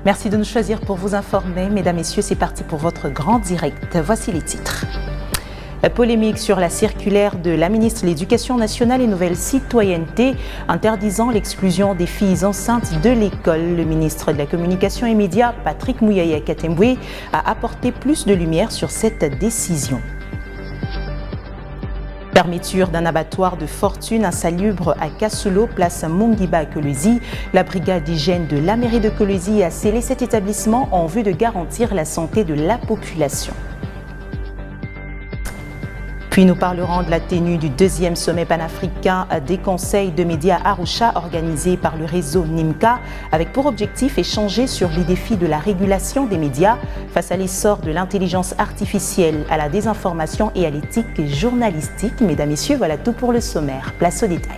Merci de nous choisir pour vous informer. Mesdames, Messieurs, c'est parti pour votre grand direct. Voici les titres. Polémique sur la circulaire de la ministre de l'Éducation nationale et Nouvelle Citoyenneté interdisant l'exclusion des filles enceintes de l'école. Le ministre de la Communication et Médias, Patrick Mouyaya Katembwe, a apporté plus de lumière sur cette décision. Fermeture d'un abattoir de fortune insalubre à Kassulo, place Mungiba à Kolwezi. La brigade d'hygiène de la mairie de Kolwezi a scellé cet établissement en vue de garantir la santé de la population. Puis nous parlerons de la tenue du deuxième sommet panafricain des conseils de médias Arusha organisé par le réseau NIMCA avec pour objectif échanger sur les défis de la régulation des médias face à l'essor de l'intelligence artificielle, à la désinformation et à l'éthique journalistique. Mesdames, Messieurs, voilà tout pour le sommaire. Place au détail.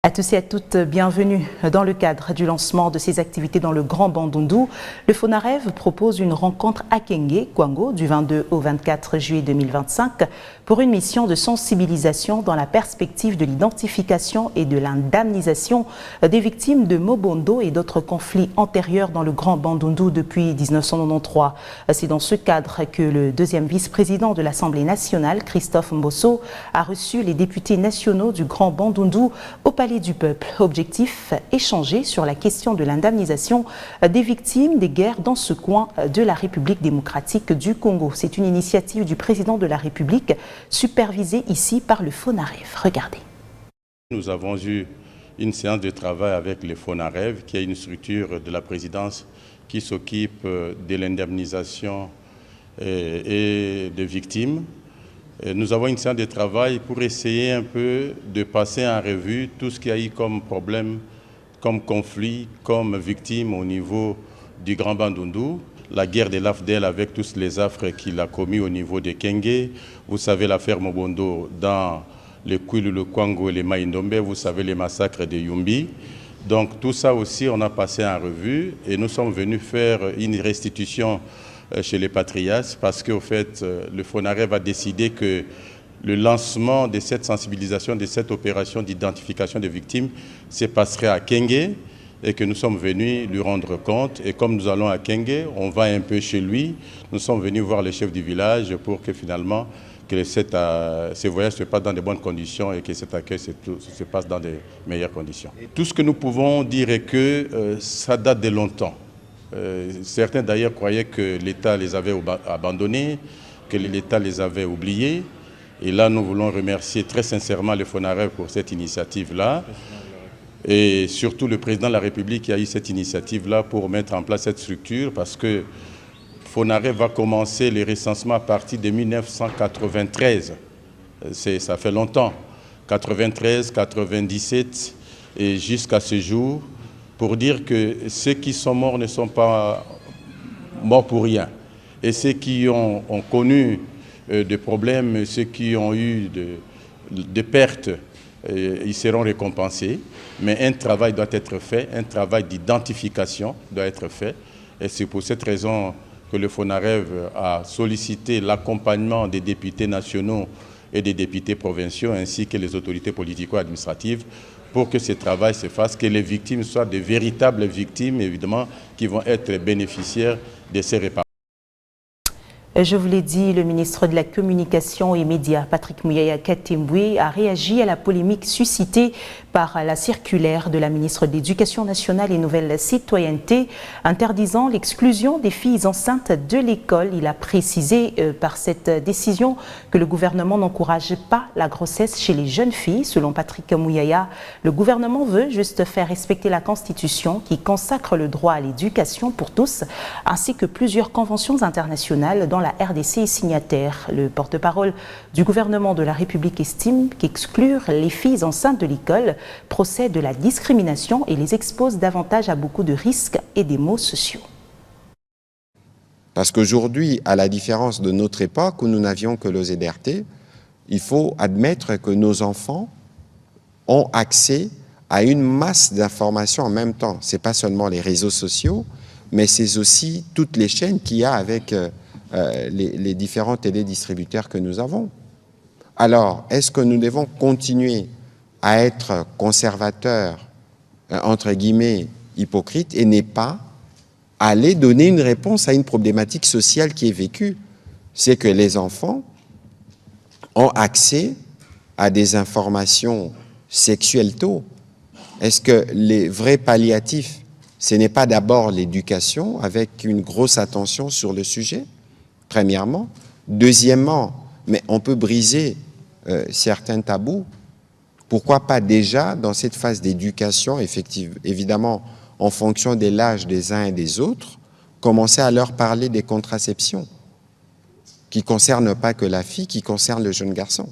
À tous et à toutes, bienvenue. Dans le cadre du lancement de ces activités dans le Grand Bandundu, le FONAREV propose une rencontre à Kenge, Kwango, du 22 au 24 juillet 2025 pour une mission de sensibilisation dans la perspective de l'identification et de l'indemnisation des victimes de Mobondo et d'autres conflits antérieurs dans le Grand Bandundu depuis 1993. C'est dans ce cadre que le deuxième vice-président de l'Assemblée nationale, Christophe Mbosso, a reçu les députés nationaux du Grand Bandundu au Palais du Peuple. Objectif, échanger sur la question de l'indemnisation des victimes des guerres dans ce coin de la République démocratique du Congo. C'est une initiative du président de la République, supervisée ici par le FONAREV. Regardez. Nous avons eu une séance de travail avec le FONAREV, qui est une structure de la présidence qui s'occupe de l'indemnisation et des victimes. Nous avons une séance de travail pour essayer un peu de passer en revue tout ce qu'il y a eu comme problème, comme conflit, comme victime au niveau du Grand Bandundu. La guerre de l'AFDEL avec tous les affres qu'il a commis au niveau de Kenge. Vous savez l'affaire Mobondo dans le Kwilu, le Kwango et les Maïndombe. Vous savez les massacres de Yumbi. Donc tout ça aussi, on a passé en revue et nous sommes venus faire une restitution chez les patriarches parce qu'au fait, le FONAREV a décidé que le lancement de cette sensibilisation, de cette opération d'identification des victimes se passerait à Kenge et que nous sommes venus lui rendre compte. Et comme nous allons à Kenge, on va un peu chez lui. Nous sommes venus voir le chef du village pour que finalement que ce voyage se passe dans de bonnes conditions et que cet accueil se passe dans de meilleures conditions. Tout ce que nous pouvons dire est que ça date de longtemps. Certains d'ailleurs croyaient que l'État les avait abandonnés, que l'État les avait oubliés. Et là, nous voulons remercier très sincèrement le FONAREV pour cette initiative-là. Et surtout le président de la République qui a eu cette initiative-là pour mettre en place cette structure parce que FONAREV va commencer les recensements à partir de 1993. Ça fait longtemps. 93, 97 et jusqu'à ce jour. Pour dire que ceux qui sont morts ne sont pas morts pour rien. Et ceux qui ont connu des problèmes, ceux qui ont eu des pertes, ils seront récompensés. Mais un travail doit être fait, un travail d'identification doit être fait. Et c'est pour cette raison que le FONAREV a sollicité l'accompagnement des députés nationaux et des députés provinciaux, ainsi que les autorités politico-administratives, pour que ce travail se fasse, que les victimes soient de véritables victimes, évidemment, qui vont être bénéficiaires de ces réparations. Je vous l'ai dit, le ministre de la Communication et Médias, Patrick Mouyaya Katembwe, a réagi à la polémique suscitée par la circulaire de la ministre de l'Éducation nationale et Nouvelle Citoyenneté interdisant l'exclusion des filles enceintes de l'école. Il a précisé par cette décision que le gouvernement n'encourage pas la grossesse chez les jeunes filles. Selon Patrick Mouyaya, le gouvernement veut juste faire respecter la Constitution qui consacre le droit à l'éducation pour tous, ainsi que plusieurs conventions internationales dont la RDC est signataire. Le porte-parole du gouvernement de la République estime qu'exclure les filles enceintes de l'école procède de la discrimination et les expose davantage à beaucoup de risques et des maux sociaux. Parce qu'aujourd'hui, à la différence de notre époque où nous n'avions que le ZRT, il faut admettre que nos enfants ont accès à une masse d'informations en même temps. Ce n'est pas seulement les réseaux sociaux, mais c'est aussi toutes les chaînes qu'il y a avec les différents télédistributeurs que nous avons. Alors, est-ce que nous devons continuer à être conservateurs, entre guillemets, hypocrites, et n'est pas aller donner une réponse à une problématique sociale qui est vécue? C'est que les enfants ont accès à des informations sexuelles tôt. Est-ce que les vrais palliatifs, ce n'est pas d'abord l'éducation avec une grosse attention sur le sujet, premièrement. Deuxièmement, mais on peut briser certains tabous. Pourquoi pas déjà, dans cette phase d'éducation, évidemment, en fonction de l'âge des uns et des autres, commencer à leur parler des contraceptions, qui ne concernent pas que la fille, qui concernent le jeune garçon.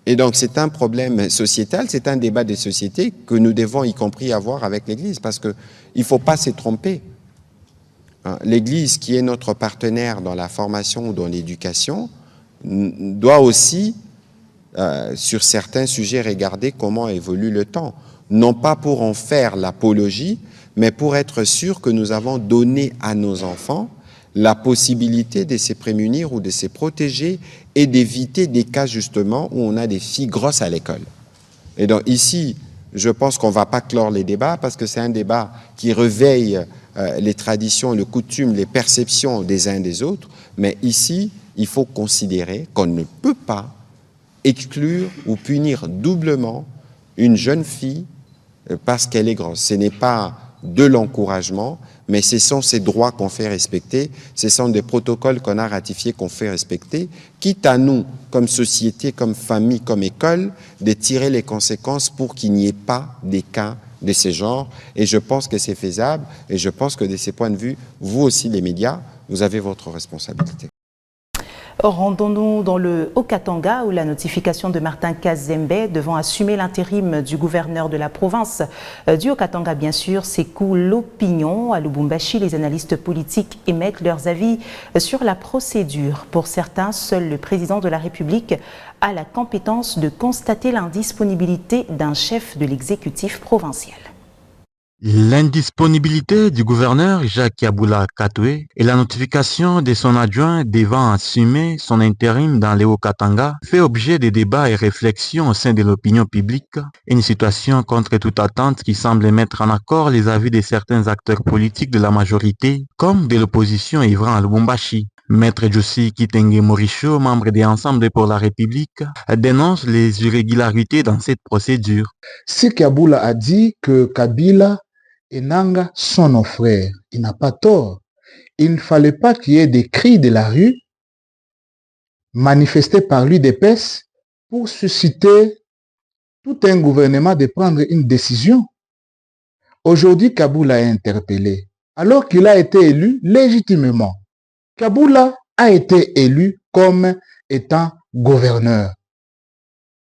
Et donc, c'est un problème sociétal, c'est un débat des sociétés que nous devons y compris avoir avec l'Église, parce qu'il ne faut pas se tromper. L'Église, qui est notre partenaire dans la formation ou dans l'éducation, doit aussi, sur certains sujets, regarder comment évolue le temps. Non pas pour en faire l'apologie, mais pour être sûr que nous avons donné à nos enfants la possibilité de se prémunir ou de se protéger et d'éviter des cas justement où on a des filles grosses à l'école. Et donc ici, je pense qu'on ne va pas clore les débats parce que c'est un débat qui réveille les traditions, les coutumes, les perceptions des uns des autres. Mais ici, il faut considérer qu'on ne peut pas exclure ou punir doublement une jeune fille parce qu'elle est grosse. Ce n'est pas de l'encouragement, mais ce sont ces droits qu'on fait respecter, ce sont des protocoles qu'on a ratifiés, qu'on fait respecter, quitte à nous, comme société, comme famille, comme école, de tirer les conséquences pour qu'il n'y ait pas des cas de ce genre. Et je pense que c'est faisable, et je pense que de ce point de vue, vous aussi les médias, vous avez votre responsabilité. Rendons-nous dans le Haut-Katanga où la notification de Martin Kazembe devant assumer l'intérim du gouverneur de la province du Haut-Katanga, bien sûr, secoue l'opinion. À Lubumbashi, les analystes politiques émettent leurs avis sur la procédure. Pour certains, seul le président de la République a la compétence de constater l'indisponibilité d'un chef de l'exécutif provincial. L'indisponibilité du gouverneur Jacques Yabula Katoué et la notification de son adjoint devant assumer son intérim dans le Haut-Katanga fait objet de débats et réflexions au sein de l'opinion publique, une situation contre toute attente qui semble mettre en accord les avis de certains acteurs politiques de la majorité comme de l'opposition œuvrant à Lubumbashi. Maître Josi Kitenge Moricho, membre de Ensemble pour la République, dénonce les irrégularités dans cette procédure. Si Yabula a dit que Kabila et Nanga sont nos frères, il n'a pas tort. Il ne fallait pas qu'il y ait des cris de la rue manifestés par l'UDPS pour susciter tout un gouvernement de prendre une décision. Aujourd'hui, Kabila est interpellé, alors qu'il a été élu légitimement. Kabila a été élu comme étant gouverneur.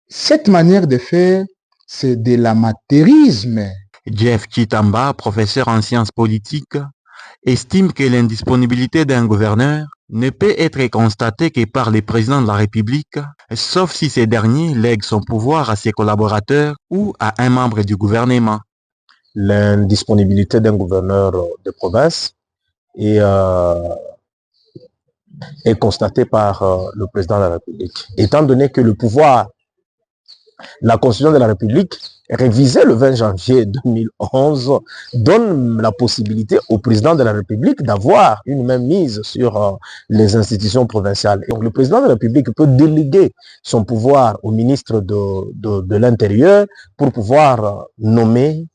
Cette manière de faire, c'est de l'amateurisme. Jeff Chitamba, professeur en sciences politiques, estime que l'indisponibilité d'un gouverneur ne peut être constatée que par les présidents de la République, sauf si ces derniers lèguent son pouvoir à ses collaborateurs ou à un membre du gouvernement. L'indisponibilité d'un gouverneur de province est constatée par le président de la République. Étant donné que le pouvoir, la Constitution de la République, révisée le 20 janvier 2011, donne la possibilité au président de la République d'avoir une même mise sur les institutions provinciales. Et donc le président de la République peut déléguer son pouvoir au ministre de l'Intérieur pour pouvoir nommer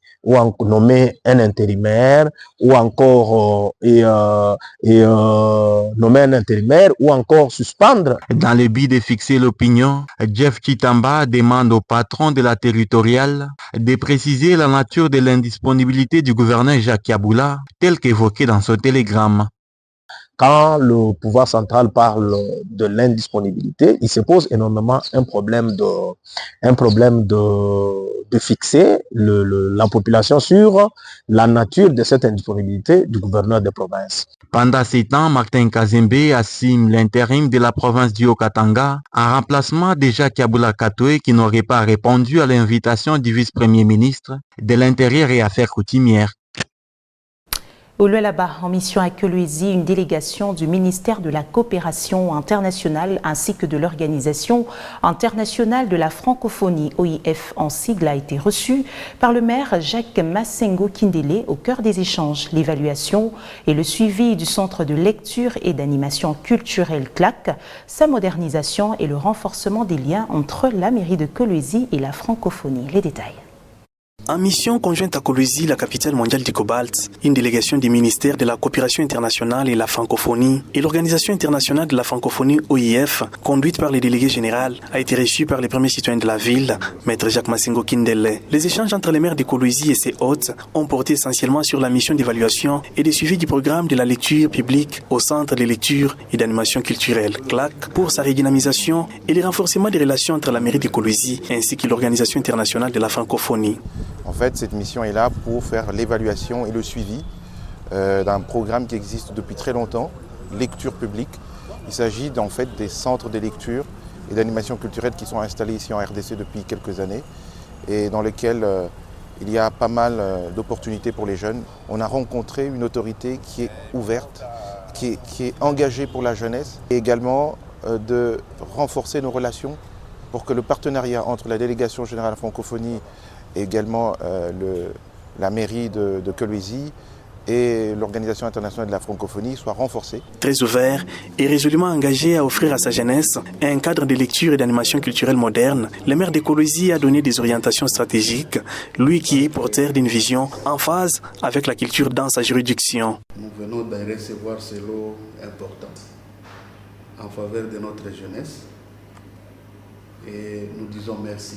un intérimaire ou encore nommer un intérimaire ou encore suspendre. Dans le but de fixer l'opinion, Jeff Chitamba demande au patron de la territoriale de préciser la nature de l'indisponibilité du gouverneur Jacques Yabula, tel qu'évoqué dans ce télégramme. Quand le pouvoir central parle de l'indisponibilité, il se pose énormément un problème de fixer la population sur la nature de cette indisponibilité du gouverneur de province. Pendant ces temps, Martin Kazembe assume l'intérim de la province du Haut-Katanga en remplacement de Jacques Yabula Katoué qui n'aurait pas répondu à l'invitation du vice-premier ministre de l'Intérieur et Affaires coutumières. Au Lualaba, en mission à Kolwezi, une délégation du ministère de la Coopération internationale ainsi que de l'Organisation internationale de la francophonie, OIF en sigle, a été reçue par le maire Jacques Massengo Kindele au cœur des échanges. L'évaluation et le suivi du centre de lecture et d'animation culturelle CLAC, sa modernisation et le renforcement des liens entre la mairie de Kolwezi et la francophonie. Les détails. En mission conjointe à Kolwezi, la capitale mondiale du cobalt, une délégation du ministère de la Coopération internationale et la francophonie et l'Organisation internationale de la francophonie OIF, conduite par le délégué général, a été reçue par les premiers citoyens de la ville, maître Jacques Massengo Kindele. Les échanges entre les maires de Kolwezi et ses hôtes ont porté essentiellement sur la mission d'évaluation et de suivi du programme de la lecture publique au Centre de lecture et d'animation culturelle, CLAC, pour sa redynamisation et le renforcement des relations entre la mairie de Kolwezi ainsi que l'Organisation internationale de la francophonie. En fait, cette mission est là pour faire l'évaluation et le suivi d'un programme qui existe depuis très longtemps, lecture publique. Il s'agit en fait des centres de lecture et d'animation culturelle qui sont installés ici en RDC depuis quelques années et dans lesquels il y a pas mal d'opportunités pour les jeunes. On a rencontré une autorité qui est ouverte, qui est engagée pour la jeunesse et également de renforcer nos relations pour que le partenariat entre la délégation générale francophonie et également la mairie de Kolwezi et l'Organisation internationale de la francophonie soit renforcée. Très ouvert et résolument engagé à offrir à sa jeunesse un cadre de lecture et d'animation culturelle moderne, le maire de Kolwezi a donné des orientations stratégiques, lui qui est porteur d'une vision en phase avec la culture dans sa juridiction. Nous venons de recevoir ce lot important en faveur de notre jeunesse et nous disons merci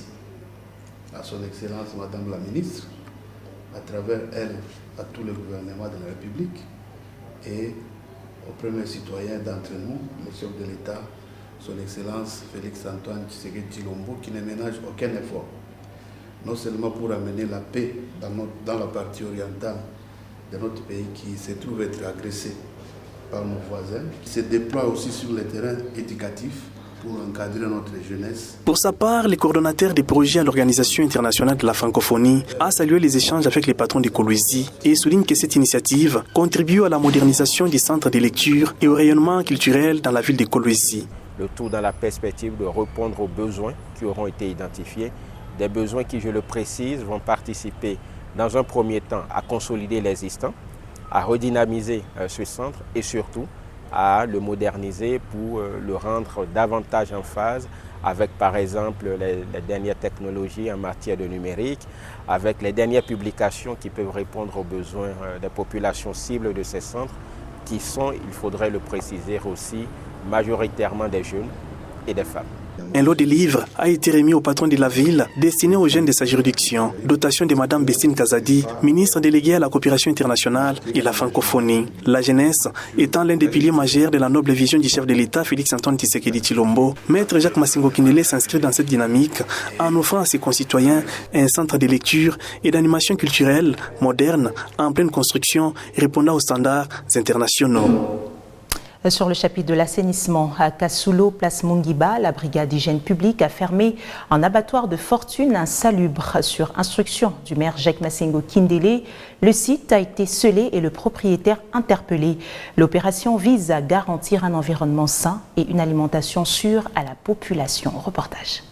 à son Excellence Madame la Ministre, à travers elle, à tout le gouvernement de la République et aux premiers citoyens d'entre nous, le chef de l'État, son Excellence Félix Antoine Tshisekedi Tshilombo, qui ne ménage aucun effort, non seulement pour amener la paix dans la partie orientale de notre pays qui se trouve être agressé par nos voisins, qui se déploie aussi sur le terrain éducatif, pour encadrer notre jeunesse. Pour sa part, le coordonnateur des projets à l'Organisation internationale de la francophonie a salué les échanges avec les patrons de Kolwezi et souligne que cette initiative contribue à la modernisation des centres de lecture et au rayonnement culturel dans la ville de Kolwezi. Le tout dans la perspective de répondre aux besoins qui auront été identifiés, des besoins qui, je le précise, vont participer dans un premier temps à consolider l'existant, à redynamiser ce centre et surtout à le moderniser pour le rendre davantage en phase avec par exemple les dernières technologies en matière de numérique, avec les dernières publications qui peuvent répondre aux besoins des populations cibles de ces centres qui sont, il faudrait le préciser aussi, majoritairement des jeunes et des femmes. Un lot de livres a été remis au patron de la ville destiné aux jeunes de sa juridiction. Dotation de Mme Bestine Kazadi, ministre déléguée à la coopération internationale et la francophonie. La jeunesse étant l'un des piliers majeurs de la noble vision du chef de l'État Félix Antoine Tshisekedi Tshilombo, maître Jacques Massengo Kindele s'inscrit dans cette dynamique en offrant à ses concitoyens un centre de lecture et d'animation culturelle moderne en pleine construction répondant aux standards internationaux. Sur le chapitre de l'assainissement, à Kassulo, place Mungiba, la brigade d'hygiène publique a fermé un abattoir de fortune insalubre. Sur instruction du maire Jacques Massengo Kindele, le site a été scellé et le propriétaire interpellé. L'opération vise à garantir un environnement sain et une alimentation sûre à la population. Reportage.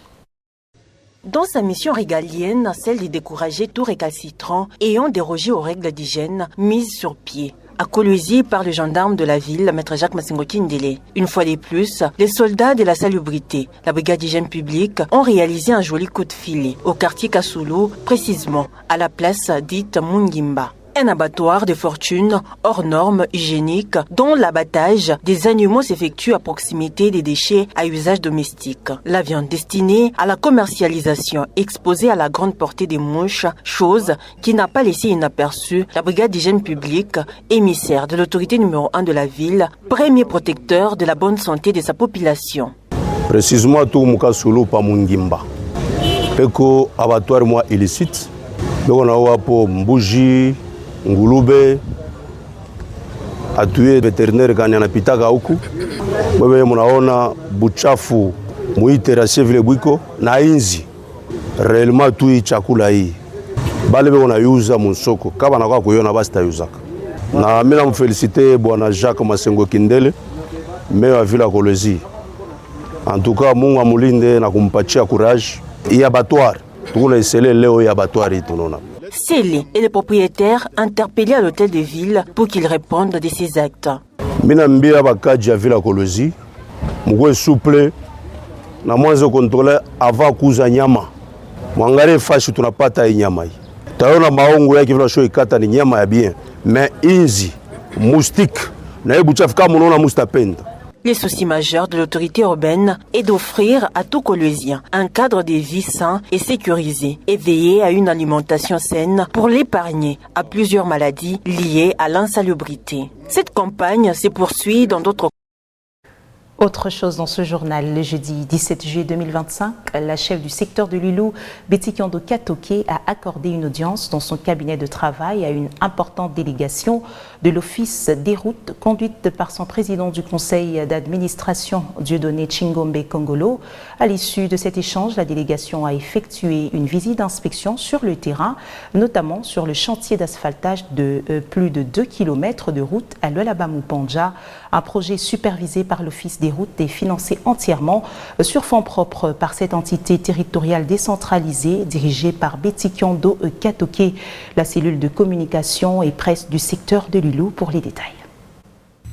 Dans sa mission régalienne, celle de décourager tout récalcitrant ayant dérogé aux règles d'hygiène mises sur pied. À Kolwezi par le gendarme de la ville, maître Jacques Massengo Kindele. Une fois de plus, les soldats de la salubrité, la brigade d'hygiène publique, ont réalisé un joli coup de filet au quartier Kassulo, précisément à la place dite Mungimba. Un abattoir de fortune hors normes hygiéniques dont l'abattage des animaux s'effectue à proximité des déchets à usage domestique. La viande destinée à la commercialisation exposée à la grande portée des mouches, chose qui n'a pas laissé inaperçue la brigade d'hygiène publique, émissaire de l'autorité numéro 1 de la ville, premier protecteur de la bonne santé de sa population. Précisément tout Mukasulu pa Mungimba. Peko abattoir moi illicite. Donc on a wapo mbuji ngulube atuye veterinaire kani anapitaka huku. Wewe mnaona buchafu muiterashe vile bwiko na inzi réellement tu chakula hii bale be unayuza musoko kama nakuwa kuiona basi tayuzaka Na mina me féliciter bwana Jacques Masengo Kindele, maire wa ville ya Kolwezi. En tout cas Mungu amulinde na kumpatia courage. Il y a abattoir. Tukuna isele leo ya abattoir itunona. Célé et les propriétaires interpellés à l'hôtel de ville pour qu'ils répondent de ces actes. Mina mbia bakaji ya ville ya Kolwezi. Mukwe souple na mwanzo kontrole avant kuza nyama. Mwangare fashi tunapata nyama hii. Taona maongo yake vile show ikata ni nyama ya bien. Mais inzi, moustique, na ebu chafika monona mustapenda. Les soucis majeurs de l'autorité urbaine est d'offrir à tout Kolwezien un cadre de vie sain et sécurisé et veiller à une alimentation saine pour l'épargner à plusieurs maladies liées à l'insalubrité. Cette campagne se poursuit dans d'autres. Autre chose dans ce journal, le jeudi 17 juillet 2025, la chef du secteur de Lulu, Betty Kiando Katoke, a accordé une audience dans son cabinet de travail à une importante délégation de l'Office des routes conduite par son président du conseil d'administration, Dieudonné Chingombe Kongolo. À l'issue de cet échange, la délégation a effectué une visite d'inspection sur le terrain, notamment sur le chantier d'asphaltage de plus de 2 km de route à Lualaba-Mupanja, un projet supervisé par l'Office des routes et financé entièrement sur fonds propres par cette entité territoriale décentralisée dirigée par Betty Kiando Katoke, la cellule de communication et presse du secteur de Lulu pour les détails.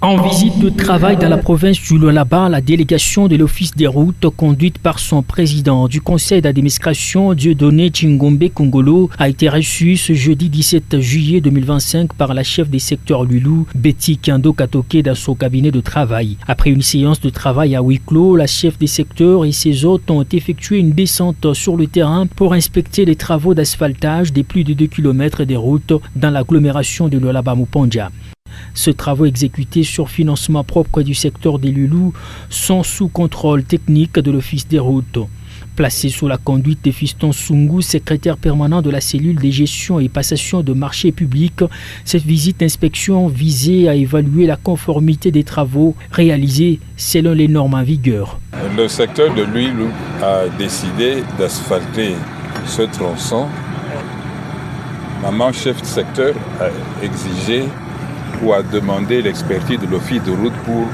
En visite de travail dans la province du Lualaba, la délégation de l'Office des routes, conduite par son président du conseil d'administration, Dieudonné Chingombe Kongolo, a été reçue ce jeudi 17 juillet 2025 par la chef des secteurs Lulu, Betty Kiando Katoke, dans son cabinet de travail. Après une séance de travail à huis clos, la chef des secteurs et ses hôtes ont effectué une descente sur le terrain pour inspecter les travaux d'asphaltage des plus de 2 km des routes dans l'agglomération de Lualaba-Mupanja. Ce travaux exécutés sur financement propre du secteur des Lulu sont sous contrôle technique de l'Office des routes. Placé sous la conduite de Fiston Sungu, secrétaire permanent de la cellule de gestion et passation de marchés publics, cette visite d'inspection visait à évaluer la conformité des travaux réalisés selon les normes en vigueur. Le secteur de Lulu a décidé d'asphalter ce tronçon. Maman chef de secteur a exigé ou a demandé l'expertise de l'Office de route pour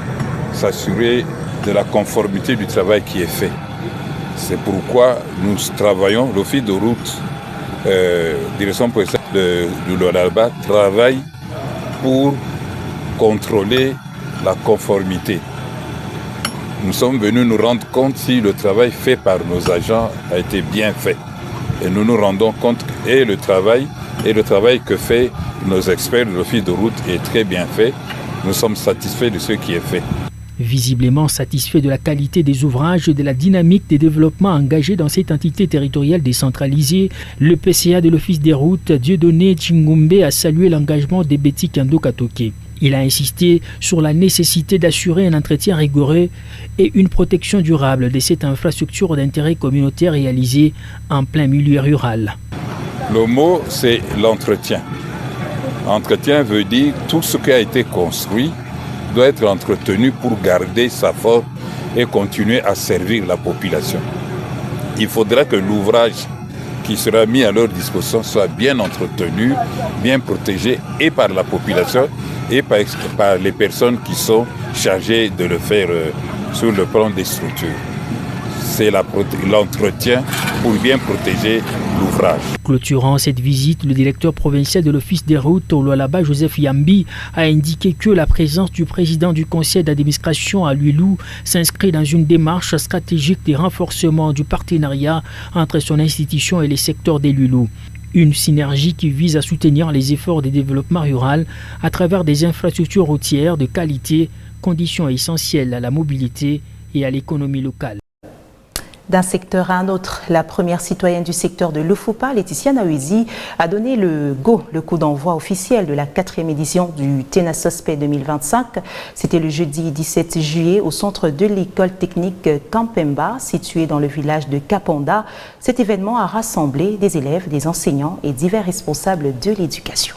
s'assurer de la conformité du travail qui est fait. C'est pourquoi nous travaillons, l'Office de route, direction présidente du Lualaba, travaille pour contrôler la conformité. Nous sommes venus nous rendre compte si le travail fait par nos agents a été bien fait. Et nous nous rendons compte et le travail que fait nos experts de l'Office de route est très bien fait. Nous sommes satisfaits de ce qui est fait. Visiblement satisfait de la qualité des ouvrages et de la dynamique des développements engagés dans cette entité territoriale décentralisée, le PCA de l'Office des routes, Dieudonné Chingombe, a salué l'engagement de Betty Kiando Katoke. Il a insisté sur la nécessité d'assurer un entretien rigoureux et une protection durable de cette infrastructure d'intérêt communautaire réalisée en plein milieu rural. Le mot, c'est l'entretien. Entretien veut dire tout ce qui a été construit doit être entretenu pour garder sa forme et continuer à servir la population. Il faudra que l'ouvrage qui sera mis à leur disposition soit bien entretenu, bien protégé et par la population et par les personnes qui sont chargées de le faire sur le plan des structures. C'est l'entretien pour bien protéger l'ouvrage. Clôturant cette visite, le directeur provincial de l'Office des routes au Lualaba, Joseph Yambi, a indiqué que la présence du président du conseil d'administration à Lulu s'inscrit dans une démarche stratégique de renforcement du partenariat entre son institution et les secteurs des Lulu. Une synergie qui vise à soutenir les efforts de développement rural à travers des infrastructures routières de qualité, conditions essentielles à la mobilité et à l'économie locale. D'un secteur à un autre, la première citoyenne du secteur de l'Ufupa, Laetitia Nawezi, a donné le coup d'envoi officiel de la 4e édition du Tenasospé 2025. C'était le jeudi 17 juillet au centre de l'école technique Kampemba, situé dans le village de Kaponda. Cet événement a rassemblé des élèves, des enseignants et divers responsables de l'éducation.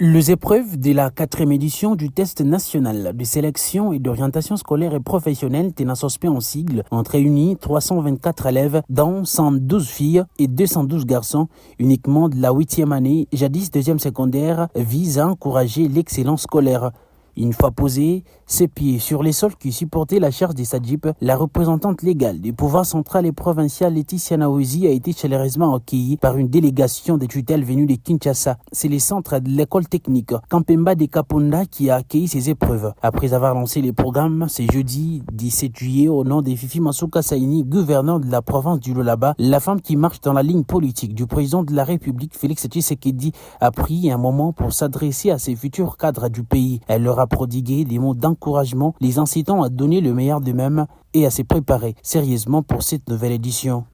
Les épreuves de la 4e édition du test national de sélection et d'orientation scolaire et professionnelle TENASOSPE en sigle ont réuni 324 élèves, dont 112 filles et 212 garçons, uniquement de la 8e année, jadis 2e secondaire, vise à encourager l'excellence scolaire. Une fois posé ses pieds sur les sols qui supportaient la charge des SADJIP, la représentante légale du pouvoir central et provincial Laetitia Naouzi a été chaleureusement accueillie par une délégation de tutelles venue de Kinshasa. C'est le centre de l'école technique Kampemba de Kapunda qui a accueilli ces épreuves. Après avoir lancé les programmes, ce jeudi 17 juillet, au nom de Fifi Masuka Saini, gouverneur de la province du Lualaba, la femme qui marche dans la ligne politique du président de la République, Félix Tshisekedi, a pris un moment pour s'adresser à ses futurs cadres du pays. Elle leur a prodigué des mots d'encouragement, les incitant à donner le meilleur d'eux-mêmes et à se préparer sérieusement pour cette nouvelle édition.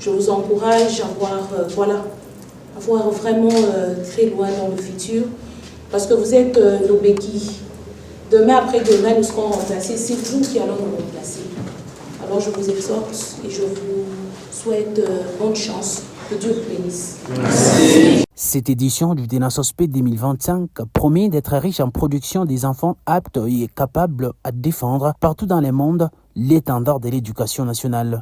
Je vous encourage à voir vraiment très loin dans le futur, parce que vous êtes nos béquilles. Demain après-demain, nous serons remplacés. C'est vous qui allons nous remplacer. Alors je vous exhorte et je vous souhaite bonne chance. Que Dieu vous bénisse. Merci. Cette édition du TENASOSPE 2025 promet d'être riche en production des enfants aptes et capables à défendre partout dans le monde l'étendard de l'éducation nationale.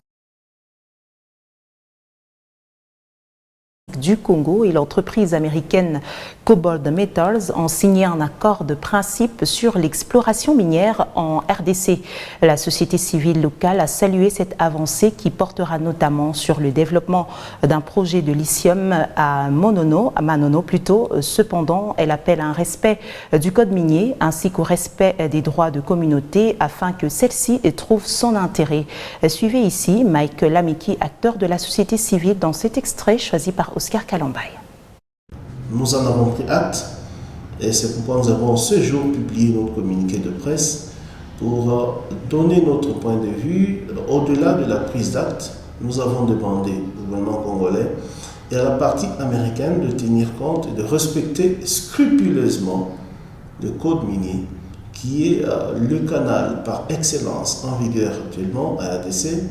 Du Congo et l'entreprise américaine Cobalt Metals ont signé un accord de principe sur l'exploration minière en RDC. La société civile locale a salué cette avancée qui portera notamment sur le développement d'un projet de lithium à Manono. Cependant, elle appelle à un respect du code minier ainsi qu'au respect des droits de communauté afin que celle-ci trouve son intérêt. Suivez ici Mike Lamiki, acteur de la société civile, dans cet extrait choisi par Oscar Kalambay. Nous en avons pris acte et c'est pourquoi nous avons ce jour publié notre communiqué de presse pour donner notre point de vue. Au-delà de la prise d'acte, nous avons demandé au gouvernement congolais et à la partie américaine de tenir compte et de respecter scrupuleusement le code minier qui est le canal par excellence en vigueur actuellement à RDC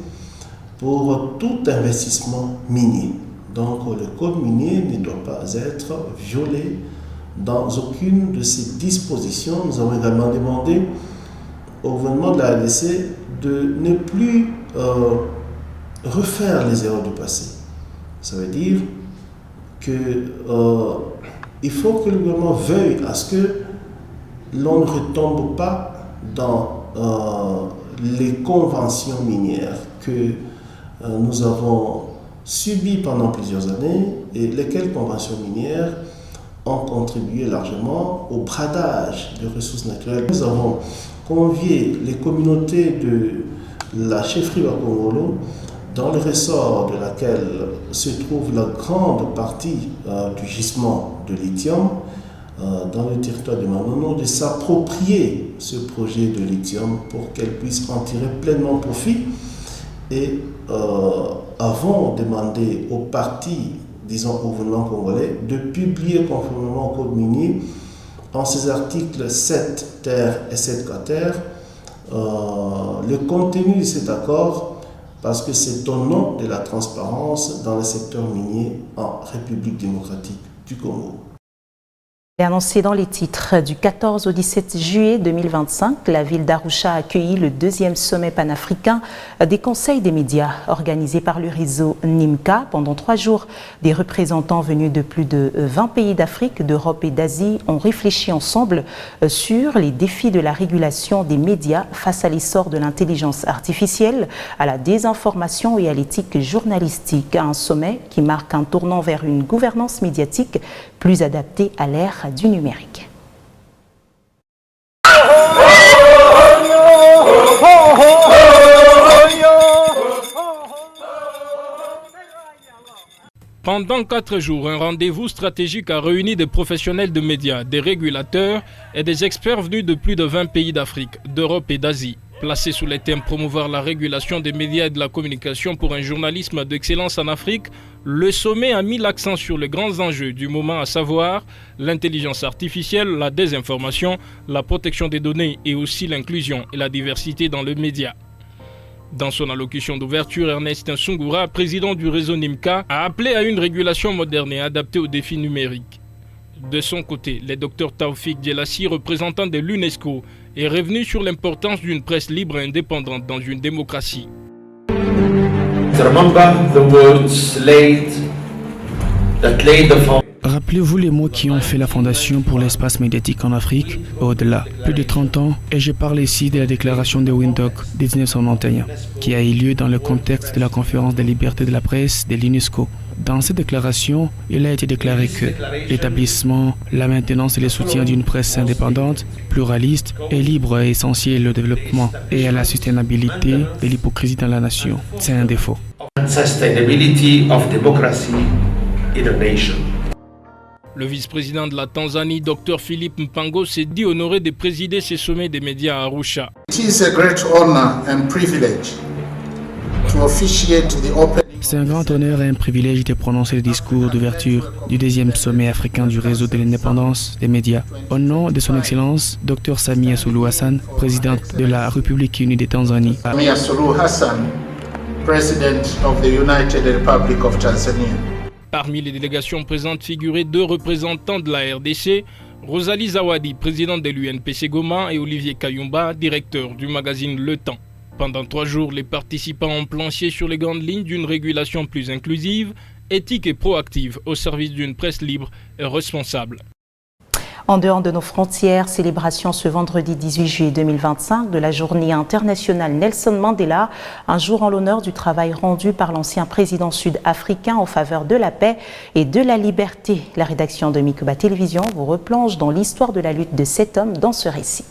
pour tout investissement minier. Donc le code minier ne doit pas être violé dans aucune de ces dispositions. Nous avons également demandé au gouvernement de la RDC de ne plus refaire les erreurs du passé. Ça veut dire qu'il faut que le gouvernement veuille à ce que l'on ne retombe pas dans les conventions minières que nous avons subies pendant plusieurs années et lesquelles conventions minières ont contribué largement au bradage de ressources naturelles. Nous avons convié les communautés de la chefferie Bakongolo, dans le ressort de laquelle se trouve la grande partie du gisement de lithium, dans le territoire de Manono, de s'approprier ce projet de lithium pour qu'elle puisse en tirer pleinement profit. Et avons demandé aux partis, disons au gouvernement congolais, de publier conformément au code minier, en ses articles 7 ter et 7 quater, le contenu de cet accord, parce que c'est au nom de la transparence dans le secteur minier en République démocratique du Congo. Annoncé dans les titres, du 14 au 17 juillet 2025, la ville d'Arusha a accueilli le 2e sommet panafricain des conseils des médias organisé par le réseau NIMCA. Pendant 3 jours, des représentants venus de plus de 20 pays d'Afrique, d'Europe et d'Asie ont réfléchi ensemble sur les défis de la régulation des médias face à l'essor de l'intelligence artificielle, à la désinformation et à l'éthique journalistique. Un sommet qui marque un tournant vers une gouvernance médiatique plus adaptée à l'ère du numérique. Pendant 4 jours, un rendez-vous stratégique a réuni des professionnels de médias, des régulateurs et des experts venus de plus de 20 pays d'Afrique, d'Europe et d'Asie. Placé sous les thèmes promouvoir la régulation des médias et de la communication pour un journalisme d'excellence en Afrique, le sommet a mis l'accent sur les grands enjeux du moment, à savoir l'intelligence artificielle, la désinformation, la protection des données et aussi l'inclusion et la diversité dans le média. Dans son allocution d'ouverture, Ernest Nsungura, président du réseau NIMCA, a appelé à une régulation moderne et adaptée aux défis numériques. De son côté, le docteur Taoufik Djelassi, représentant de l'UNESCO, est revenu sur l'importance d'une presse libre et indépendante dans une démocratie. Rappelez-vous les mots qui ont fait la fondation pour l'espace médiatique en Afrique, au-delà. Plus de 30 ans, et je parle ici de la déclaration de Windhoek de 1991, qui a eu lieu dans le contexte de la conférence des libertés de la presse de l'UNESCO. Dans cette déclaration, il a été déclaré que l'établissement, la maintenance et le soutien d'une presse indépendante, pluraliste et libre est essentiel au développement et à la soutenabilité de l'hypocrisie dans la nation. C'est un défaut. Le vice-président de la Tanzanie, Dr Philippe Mpango, s'est dit honoré de présider ces sommets des médias à Arusha. C'est un grand honneur et un privilège de prononcer le discours d'ouverture du deuxième sommet africain du réseau de l'indépendance des médias. Au nom de son Excellence, Dr Samia Suluhu Hassan, présidente de la République unie de Tanzanie. Samia Suluhu Hassan, President of the United Republic of Tanzania. Parmi les délégations présentes figuraient 2 représentants de la RDC, Rosalie Zawadi, présidente de l'UNPC Goma, et Olivier Kayumba, directeur du magazine Le Temps. Pendant 3 jours, les participants ont planché sur les grandes lignes d'une régulation plus inclusive, éthique et proactive au service d'une presse libre et responsable. En dehors de nos frontières, célébration ce vendredi 18 juillet 2025 de la journée internationale Nelson Mandela, un jour en l'honneur du travail rendu par l'ancien président sud-africain en faveur de la paix et de la liberté. La rédaction de Mikoba Télévision vous replonge dans l'histoire de la lutte de cet homme dans ce récit.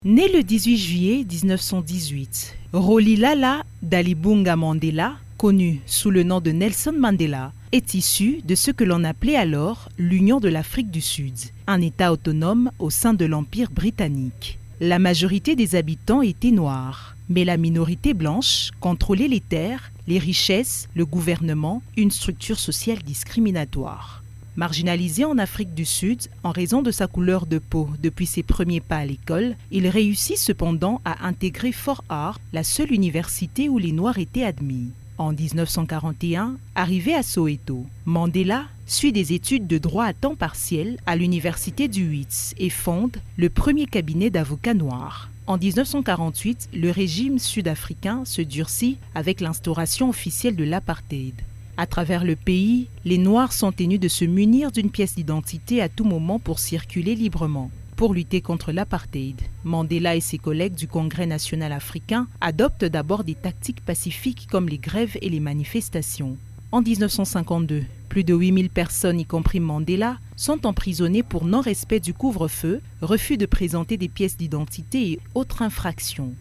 Né le 18 juillet 1918, Rolihlahla Dalibunga Mandela, connu sous le nom de Nelson Mandela, est issu de ce que l'on appelait alors l'Union de l'Afrique du Sud, un État autonome au sein de l'Empire britannique. La majorité des habitants étaient noirs, mais la minorité blanche contrôlait les terres, les richesses, le gouvernement, une structure sociale discriminatoire. Marginalisé en Afrique du Sud en raison de sa couleur de peau depuis ses premiers pas à l'école, il réussit cependant à intégrer Fort Hare, la seule université où les Noirs étaient admis. En 1941, arrivé à Soweto, Mandela suit des études de droit à temps partiel à l'université du Wits et fonde le premier cabinet d'avocats noirs. En 1948, le régime sud-africain se durcit avec l'instauration officielle de l'apartheid. À travers le pays, les Noirs sont tenus de se munir d'une pièce d'identité à tout moment pour circuler librement. Pour lutter contre l'apartheid, Mandela et ses collègues du Congrès national africain adoptent d'abord des tactiques pacifiques comme les grèves et les manifestations. En 1952, plus de 8000 personnes, y compris Mandela, sont emprisonnées pour non-respect du couvre-feu, refus de présenter des pièces d'identité et autres infractions.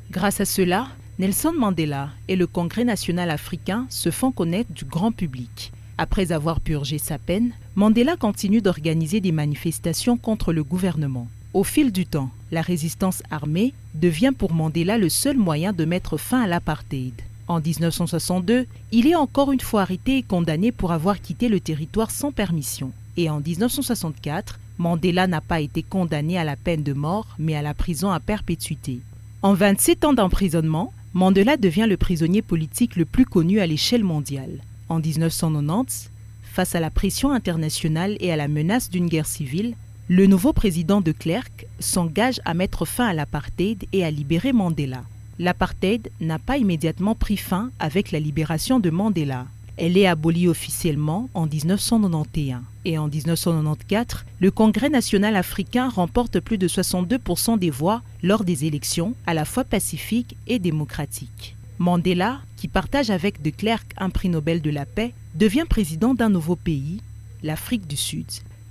Grâce à cela, Nelson Mandela et le Congrès national africain se font connaître du grand public. Après avoir purgé sa peine, Mandela continue d'organiser des manifestations contre le gouvernement. Au fil du temps, la résistance armée devient pour Mandela le seul moyen de mettre fin à l'apartheid. En 1962, il est encore une fois arrêté et condamné pour avoir quitté le territoire sans permission. Et en 1964, Mandela n'a pas été condamné à la peine de mort, mais à la prison à perpétuité. En 27 ans d'emprisonnement, Mandela devient le prisonnier politique le plus connu à l'échelle mondiale. En 1990, face à la pression internationale et à la menace d'une guerre civile, le nouveau président de Klerk s'engage à mettre fin à l'apartheid et à libérer Mandela. L'apartheid n'a pas immédiatement pris fin avec la libération de Mandela. Elle est abolie officiellement en 1991. Et en 1994, le Congrès national africain remporte plus de 62% des voix lors des élections à la fois pacifiques et démocratiques. Mandela, qui partage avec de Klerk un prix Nobel de la paix, devient président d'un nouveau pays, l'Afrique du Sud.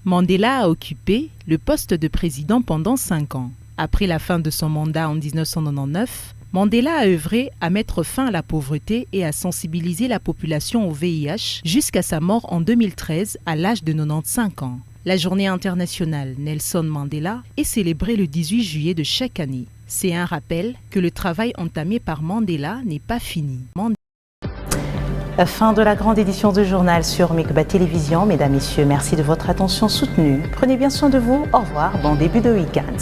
Mandela a occupé le poste de président pendant 5 ans. Après la fin de son mandat en 1999, Mandela a œuvré à mettre fin à la pauvreté et à sensibiliser la population au VIH jusqu'à sa mort en 2013 à l'âge de 95 ans. La journée internationale Nelson Mandela est célébrée le 18 juillet de chaque année. C'est un rappel que le travail entamé par Mandela n'est pas fini. Fin de la grande édition du journal sur Mikoba Télévision. Mesdames, Messieurs, merci de votre attention soutenue. Prenez bien soin de vous. Au revoir. Bon début de week-end.